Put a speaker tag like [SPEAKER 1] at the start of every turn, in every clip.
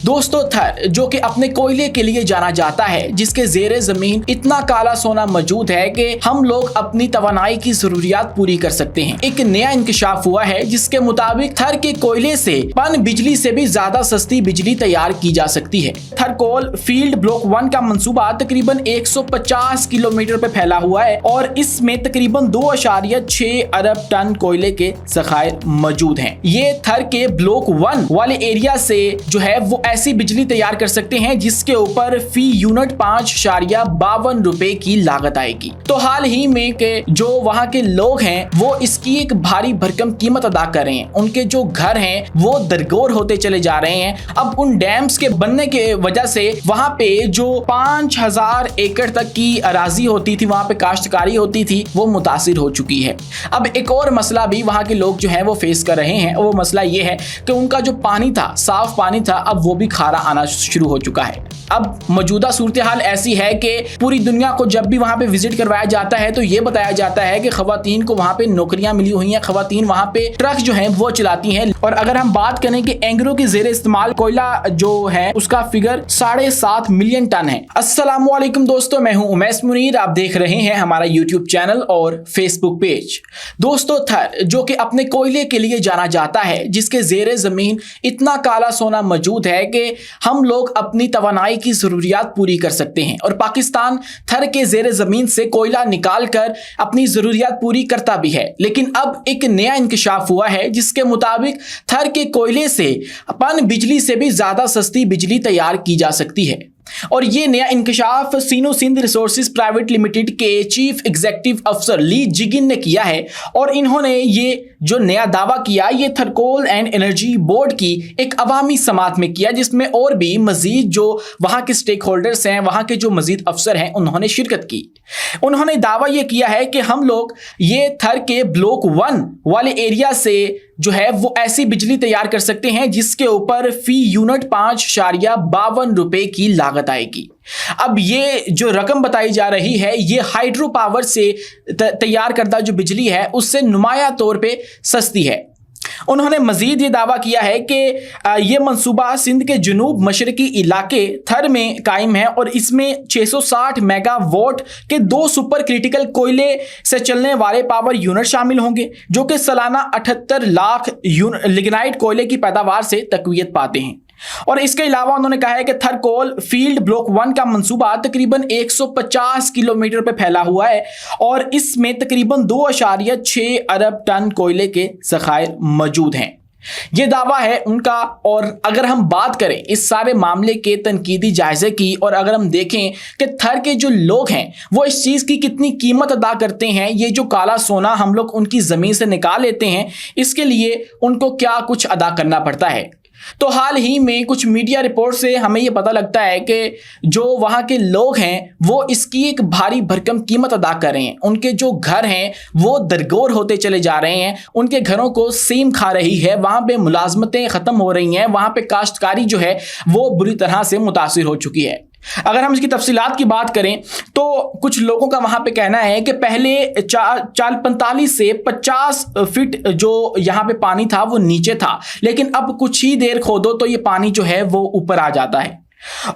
[SPEAKER 1] दोस्तों, थर जो कि अपने कोयले के लिए जाना जाता है, जिसके जेरे जमीन इतना काला सोना मौजूद है कि हम लोग अपनी तवानाई की जरूरियात पूरी कर सकते हैं। एक नया इंकशाफ हुआ है जिसके मुताबिक थर के कोयले से पन बिजली से भी ज्यादा सस्ती बिजली तैयार की जा सकती है। थर कोल फील्ड ब्लॉक 1 का मंसूबा तकरीबन 150 किलोमीटर पे फैला हुआ है और इसमें तकरीबन 2.6 अरब टन कोयले के ज़खायर मौजूद हैं। ये थर के ब्लॉक 1 वाले एरिया से जो है वो ऐसी बिजली तैयार कर सकते हैं जिसके ऊपर फी यूनिट 5.52 रुपए की लागत आएगी। तो हाल ही में के जो वहाँ के लोग हैं वो इसकी एक भारी भरकम कीमत अदा कर रहे हैं। उनके जो घर हैं वो दरगोर होते चले जा रहे हैं। अब उन डैम्स के बनने के वजह से वहाँ पे जो 5000 एकड़ तक की अराजी होती थी, वहाँ पे काश्तकारी होती थी, वो मुतासिर हो चुकी है। अब एक और मसला भी वहाँ के लोग जो है वो फेस कर रहे हैं। वो मसला ये है कि उनका जो पानी था, साफ पानी था, अब वो भी खारा आना शुरू हो चुका है। अब मौजूदा सूरत हाल ऐसी है कि पूरी दुनिया को जब भी वहाँ पे विजिट करवाया जाता है तो ये बताया जाता है कि खवातीन को वहाँ पे नौकरियां मिली हुई हैं, खवातीन वहाँ पे ट्रक जो हैं वो चलाती हैं। और अगर हम बात करें कि एंग्रो के जेर इस्तेमाल कोयला जो है उसका फिगर 7.5 मिलियन टन है। अस्सलामुअलैकुम दोस्तों, मैं हूँ उमैस मुनीर, आप देख रहे हैं हमारा यूट्यूब चैनल और फेसबुक पेज। दोस्तों, थर जो कि अपने कोयले के लिए जाना जाता है, जिसके जेर जमीन इतना काला सोना मौजूद है कि हम लोग अपनी तवानाई की जरूरियात पूरी कर सकते हैं। और पाकिस्तान थर के जेर जमीन से कोयला निकाल कर अपनी जरूरियात पूरी करता भी है। लेकिन अब एक नया इंकशाफ हुआ है जिसके मुताबिक थर के कोयले से पन बिजली से भी ज्यादा सस्ती बिजली तैयार की जा सकती है। और ये नया इंकशाफ सीनो सिंध रिसोर्सेज प्राइवेट लिमिटेड के चीफ एग्जीक्यूटिव अफसर ली जिगिन ने किया है। और इन्होंने ये जो नया दावा किया ये थर कोल एंड एनर्जी बोर्ड की एक अवामी समात में किया, जिसमें और भी मजीद जो वहाँ के स्टेक होल्डर्स हैं, वहाँ के जो मजीद अफसर हैं, उन्होंने शिरकत की। उन्होंने दावा ये किया है कि हम लोग ये थर के ब्लॉक 1 वाले एरिया से जो है वो ऐसी बिजली तैयार कर सकते हैं जिसके ऊपर फी यूनिट 5.52 रुपए की लागत आएगी। अब ये जो रकम बताई जा रही है ये हाइड्रो पावर से तैयार करदा जो बिजली है उससे नुमाया तौर पे सस्ती है। उन्होंने मजीद ये दावा किया है कि ये मंसूबा सिंध के जुनूब मशरकी इलाके थर में कायम है और इसमें 660 मेगावाट के 2 सुपर क्रिटिकल कोयले से चलने वाले पावर यूनिट शामिल होंगे, जो कि सालाना 78 लाख लिग्नाइट कोयले की पैदावार से तकवीत पाते हैं। और इसके अलावा उन्होंने कहा है कि थर कोल फील्ड ब्लॉक 1 का मंसूबा तकरीबन 150 किलोमीटर पे फैला हुआ है और इसमें तकरीबन 2.6 अरब टन कोयले के ज़खायर मौजूद हैं। ये दावा है उनका। और अगर हम बात करें इस सारे मामले के तनकीदी जायजे की और अगर हम देखें कि थर के जो लोग हैं वो इस चीज़ की कितनी कीमत अदा करते हैं, ये जो काला सोना हम लोग उनकी ज़मीन से निकाल लेते हैं, इसके लिए उनको क्या कुछ अदा करना पड़ता है। तो हाल ही में कुछ मीडिया रिपोर्ट से हमें ये पता लगता है कि जो वहाँ के लोग हैं वो इसकी एक भारी भरकम कीमत अदा कर रहे हैं। उनके जो घर हैं वो दरगोर होते चले जा रहे हैं, उनके घरों को सीम खा रही है, वहाँ पे मुलाजमतें ख़त्म हो रही हैं, वहाँ पे काश्तकारी जो है वो बुरी तरह से मुतासिर हो चुकी है। अगर हम इसकी तफसीलात की बात करें तो कुछ लोगों का वहाँ पे कहना है कि पहले 45 से 50 फीट जो यहाँ पे पानी था वो नीचे था, लेकिन अब कुछ ही देर खोदो तो ये पानी जो है वो ऊपर आ जाता है।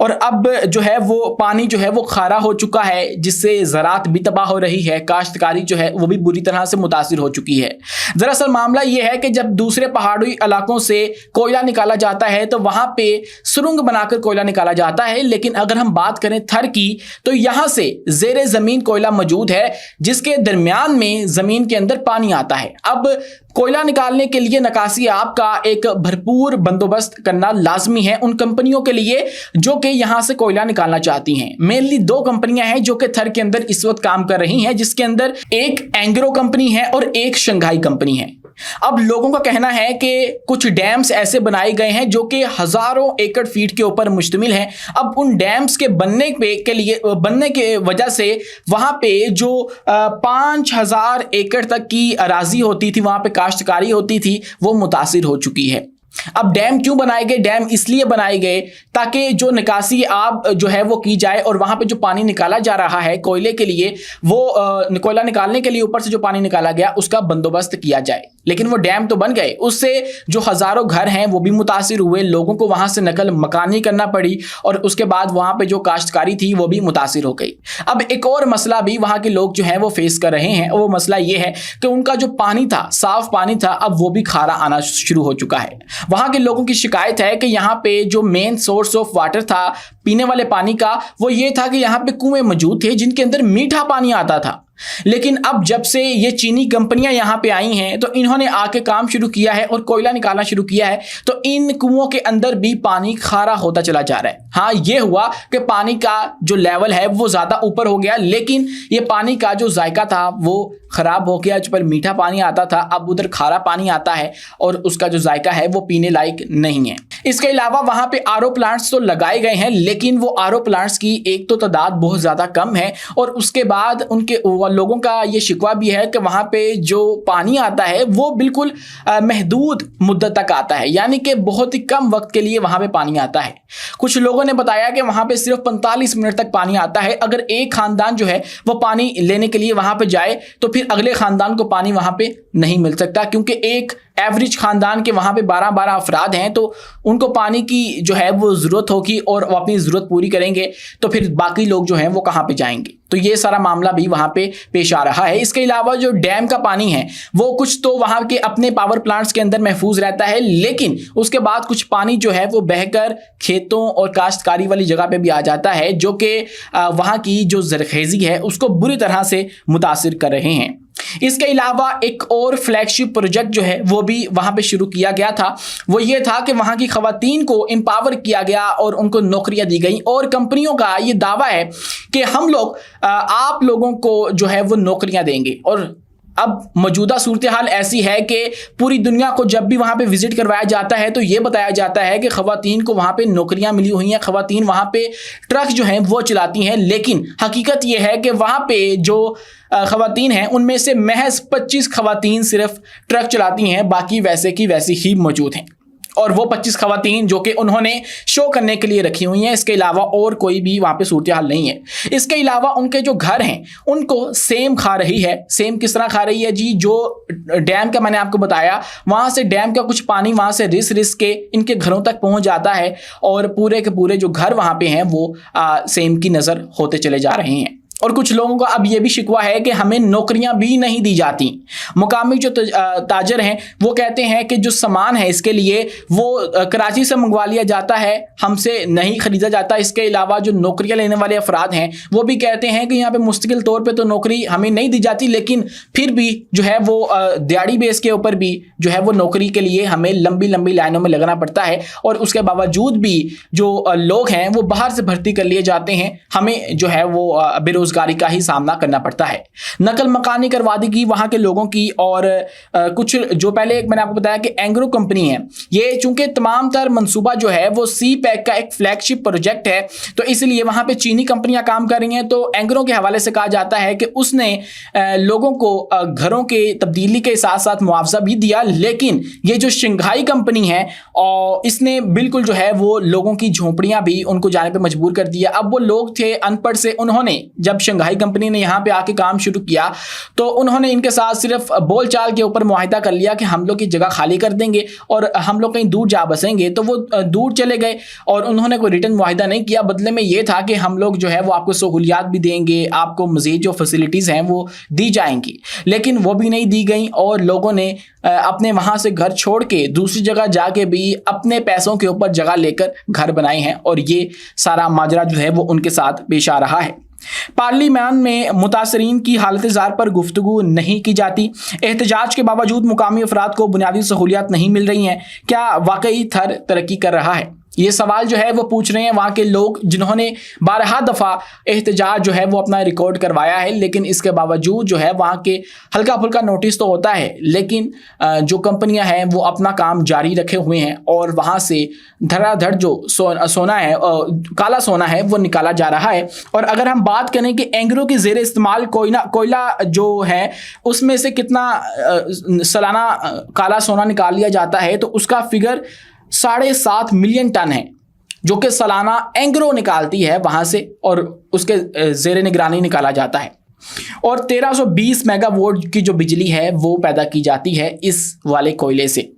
[SPEAKER 1] और अब जो है वो पानी जो है वो खारा हो चुका है, जिससे ज़रात भी तबाह हो रही है, काश्तकारी जो है वो भी बुरी तरह से मुतासिर हो चुकी है। दरअसल मामला ये है कि जब दूसरे पहाड़ी इलाकों से कोयला निकाला जाता है तो वहाँ पे सुरंग बनाकर कोयला निकाला जाता है, लेकिन अगर हम बात करें थर की तो यहाँ से ज़ेरे ज़मीन कोयला मौजूद है जिसके दरमियान में ज़मीन के अंदर पानी आता है। अब कोयला निकालने के लिए नकासी आपका एक भरपूर बंदोबस्त करना लाजमी है उन कंपनियों के लिए जो कि यहां से कोयला निकालना चाहती हैं। मेनली 2 कंपनियां हैं जो कि थर के अंदर इस वक्त काम कर रही हैं, जिसके अंदर एक एंग्रो कंपनी है और एक शंघाई कंपनी है। अब लोगों का कहना है कि कुछ डैम्स ऐसे बनाए गए हैं जो कि हजारों एकड़ फीट के ऊपर मुश्तमिल हैं। अब उन डैम्स के बनने के वजह से वहां पे जो 5000 एकड़ तक की अराजी होती थी, वहां पे काश्तकारी होती थी, वो मुतासिर हो चुकी है। अब डैम क्यों बनाए गए? डैम इसलिए बनाए गए ताकि जो निकासी आब जो है वो की जाए और वहां पे जो पानी निकाला जा रहा है कोयले के लिए, वो कोयला निकालने के लिए ऊपर से जो पानी निकाला गया उसका बंदोबस्त किया जाए। लेकिन वो डैम तो बन गए, उससे जो हजारों घर हैं वो भी मुतासिर हुए, लोगों को वहां से नकल मकानी करना पड़ी और उसके बाद वहां पे जो काश्तकारी थी वो भी मुतासिर हो गई। अब एक और मसला भी वहां के लोग जो हैं वो फेस कर रहे हैं, वो मसला ये है कि उनका जो पानी था, साफ पानी था, अब वो भी खारा आना शुरू हो चुका है। वहां के लोगों की शिकायत है कि यहाँ पे जो मेन सोर्स ऑफ वाटर था पीने वाले पानी का, वो ये था कि यहाँ पे कुएं मौजूद थे जिनके अंदर मीठा पानी आता था। लेकिन अब जब से ये चीनी कंपनियां यहां पे आई हैं तो इन्होंने आके काम शुरू किया है और कोयला निकालना शुरू किया है, तो इन कुओं के अंदर भी पानी खारा होता चला जा रहा है। हाँ, ये हुआ कि पानी का जो लेवल है वो ज्यादा ऊपर हो गया, लेकिन ये पानी का जो जायका था वो खराब हो गया। जो पर मीठा पानी आता था अब उधर खारा पानी आता है और उसका जो जायका है वो पीने लायक नहीं है। इसके अलावा वहां पे आरओ प्लांट्स तो लगाए गए हैं, लेकिन वो आरओ प्लांट्स की एक तो तादाद बहुत ज्यादा कम है और उसके बाद उनके लोगों का ये शिकवा भी है कि वहां पे जो पानी आता है वो बिल्कुल महदूद मुद्दत तक आता है, यानी कि बहुत ही कम वक्त के लिए वहां पे पानी आता है। कुछ लोगों ने बताया कि वहां पे सिर्फ 45 मिनट तक पानी आता है। अगर एक खानदान जो है वो पानी लेने के लिए वहां पे जाए तो फिर अगले खानदान को पानी वहां पे नहीं मिल सकता, क्योंकि एक एवरेज खानदान के वहां पे 12-12 अफराद हैं, तो उनको पानी की जो है वो जरूरत होगी और वो अपनी जरूरत पूरी करेंगे तो फिर बाकी लोग जो हैं वो कहां पे जाएंगे। तो ये सारा मामला भी वहां पे पेश आ रहा है। इसके अलावा जो डैम का पानी है वो कुछ तो वहां के अपने पावर प्लांट्स के अंदर महफूज रहता है, लेकिन उसके बाद कुछ पानी जो है वो बहकर खेतों और काश्तकारी वाली जगह पे भी आ जाता है, जो कि वहां की जो ज़रख़ेज़ी है उसको बुरी तरह से मुतासिर कर रहे हैं। इसके अलावा एक और फ्लैगशिप प्रोजेक्ट जो है वो भी वहां पे शुरू किया गया था। वो ये था कि वहां की खवातीन को एम्पावर किया गया और उनको नौकरियां दी गई और कंपनियों का ये दावा है कि हम लोग आप लोगों को जो है वो नौकरियां देंगे। और अब मौजूदा सूरत हाल ऐसी है कि पूरी दुनिया को जब भी वहाँ पे विजिट करवाया जाता है तो ये बताया जाता है कि खवातीन को वहाँ पे नौकरियाँ मिली हुई हैं, खवातीन वहाँ पे ट्रक जो हैं वो चलाती हैं। लेकिन हकीकत ये है कि वहाँ पे जो खवातीन हैं उनमें से महज 25 खवातीन सिर्फ ट्रक चलाती हैं, बाकी वैसे की वैसी ही मौजूद हैं। और वो 25 खवातीन जो कि उन्होंने शो करने के लिए रखी हुई हैं, इसके अलावा और कोई भी वहाँ पे सूरत हाल नहीं है। इसके अलावा उनके जो घर हैं उनको सेम खा रही है। सेम किस तरह खा रही है जी? जो डैम का मैंने आपको बताया, वहाँ से डैम का कुछ पानी वहाँ से रिस के इनके घरों तक पहुँच जाता है और पूरे के पूरे जो घर वहाँ पे हैं वो सेम की नज़र होते चले जा रहे हैं। और कुछ लोगों का अब ये भी शिकवा है कि हमें नौकरियां भी नहीं दी जाती। मुकामी जो ताजर हैं वो कहते हैं कि जो सामान है इसके लिए वो कराची से मंगवा लिया जाता है, हमसे नहीं ख़रीदा जाता। इसके अलावा जो नौकरियां लेने वाले अफराद हैं वो भी कहते हैं कि यहाँ पे मुस्तकिल तौर पे तो नौकरी हमें नहीं दी जाती, लेकिन फिर भी जो है वो दिहाड़ी बेस के ऊपर भी जो है वो नौकरी के लिए हमें लंबी लंबी लाइनों में लगना पड़ता है। और उसके बावजूद भी जो लोग हैं वो बाहर से भर्ती कर लिए जाते हैं, हमें जो है वो बेरोजगारी का ही सामना करना पड़ता है। नकल मकानी करवा दी गई वहां के लोगों की। और कुछ जो पहले एक मैंने आपको बताया कि एंग्रो कंपनी है, ये चूंकि तमाम तर मंसूबा जो है वो सी पैक का एक फ्लैगशिप प्रोजेक्ट है, तो इसलिए वहां पे चीनी कंपनियां काम कर रही हैं। तो एंग्रो के हवाले से कहा जाता है कि उसने लोगों को घरों के तब्दीली के साथ साथ मुआवजा भी दिया, लेकिन ये जो शंघाई कंपनी है और इसने बिल्कुल जो है वो लोगों की झोंपड़ियां भी उनको जाने पे मजबूर कर दिया। अब वो लोग थे अनपढ़ से, उन्होंने जब शंघाई कंपनी ने यहाँ पे आके काम शुरू किया तो उन्होंने इनके साथ सिर्फ बोलचाल के ऊपर मुआहिदा कर लिया कि हम लोग की जगह खाली कर देंगे और हम लोग कहीं दूर जा बसेंगे। तो वो दूर चले गए और उन्होंने कोई रिटर्न मुआहिदा नहीं किया। बदले में ये था कि हम लोग जो है वो आपको सहूलियात भी देंगे, आपको मज़ीद जो फैसिलिटीज़ हैं वो दी जाएंगी, लेकिन वो भी नहीं दी गई और लोगों ने अपने वहाँ से घर छोड़ के दूसरी जगह जाके भी अपने पैसों के ऊपर जगह लेकर घर बनाए हैं और ये सारा माजरा जो है वो उनके साथ पेश आ रहा है। पार्लियामान में मुतासरीन की हालत ज़ार पर गुफ्तगू नहीं की जाती। एहतजाज के बावजूद मुकामी अफराद को बुनियादी सहूलियात नहीं मिल रही हैं। क्या वाकई थर तरक्की कर रहा है? ये सवाल जो है वो पूछ रहे हैं वहाँ के लोग, जिन्होंने 12 दफ़ा एहतजाज जो है वो अपना रिकॉर्ड करवाया है, लेकिन इसके बावजूद जो है वहाँ के हल्का फुल्का नोटिस तो होता है, लेकिन जो कंपनियां हैं वो अपना काम जारी रखे हुए हैं और वहाँ से धड़ाधड़ जो सोना है, काला सोना है वो निकाला जा रहा है। और अगर हम बात करें कि एंग्रो के ज़ेर इस्तेमाल कोयला जो है उसमें से कितना सालाना काला सोना निकाल लिया जाता है, तो उसका फिगर 7.5 मिलियन टन है, जो कि सालाना एंग्रो निकालती है वहां से और उसके जेर निगरानी निकाला जाता है। और 1320 मेगावाट की जो बिजली है वो पैदा की जाती है इस वाले कोयले से।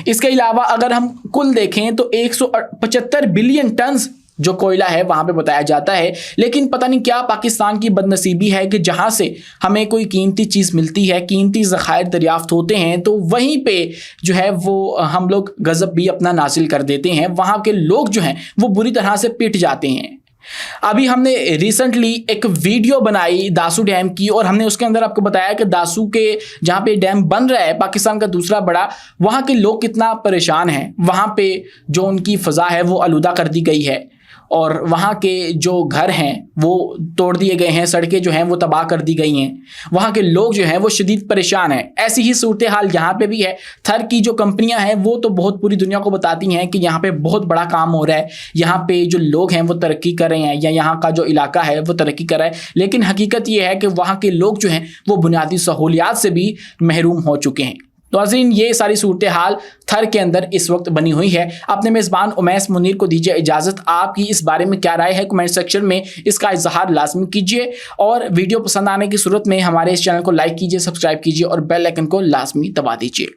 [SPEAKER 1] इसके अलावा अगर हम कुल देखें तो 175 बिलियन टन जो कोयला है वहां पे बताया जाता है। लेकिन पता नहीं क्या पाकिस्तान की बदनसीबी है कि जहां से हमें कोई कीमती चीज़ मिलती है, कीमती ज़खायर दरियाफ्त होते हैं, तो वहीं पे जो है वो हम लोग गज़ब भी अपना नाजिल कर देते हैं। वहां के लोग जो हैं वो बुरी तरह से पिट जाते हैं। अभी हमने रिसेंटली एक वीडियो बनाई दासू डैम की, और हमने उसके अंदर आपको बताया कि दासू के जहाँ पे डैम बन रहा है, पाकिस्तान का दूसरा बड़ा, वहाँ के लोग कितना परेशान हैं। वहाँ पे जो उनकी फ़ज़ा है वो आलूदा कर दी गई है, और वहाँ के जो घर हैं वो तोड़ दिए गए हैं, सड़कें जो हैं वो तबाह कर दी गई हैं। वहाँ के लोग जो हैं वो शदीद परेशान हैं। ऐसी ही सूरत हाल यहाँ पे भी है। थर की जो कंपनियाँ हैं वो तो बहुत पूरी दुनिया को बताती हैं कि यहाँ पे बहुत बड़ा काम हो रहा है, यहाँ पे जो लोग हैं वो तरक्की कर रहे हैं, या यहाँ का जो इलाका है वो तरक्की कर रहा है। लेकिन हकीकत ये है कि वहाँ के लोग जो हैं वो बुनियादी सहूलियात से भी महरूम हो चुके हैं। तो नाज़रीन, ये सारी सूरत हाल थर के अंदर इस वक्त बनी हुई है। अपने मेज़बान उमैस मुनीर को दीजिए इजाज़त। आपकी इस बारे में क्या राय है कमेंट सेक्शन में इसका इजहार लाजमी कीजिए, और वीडियो पसंद आने की सूरत में हमारे इस चैनल को लाइक कीजिए, सब्सक्राइब कीजिए और बेल आइकन को लाजमी दबा दीजिए।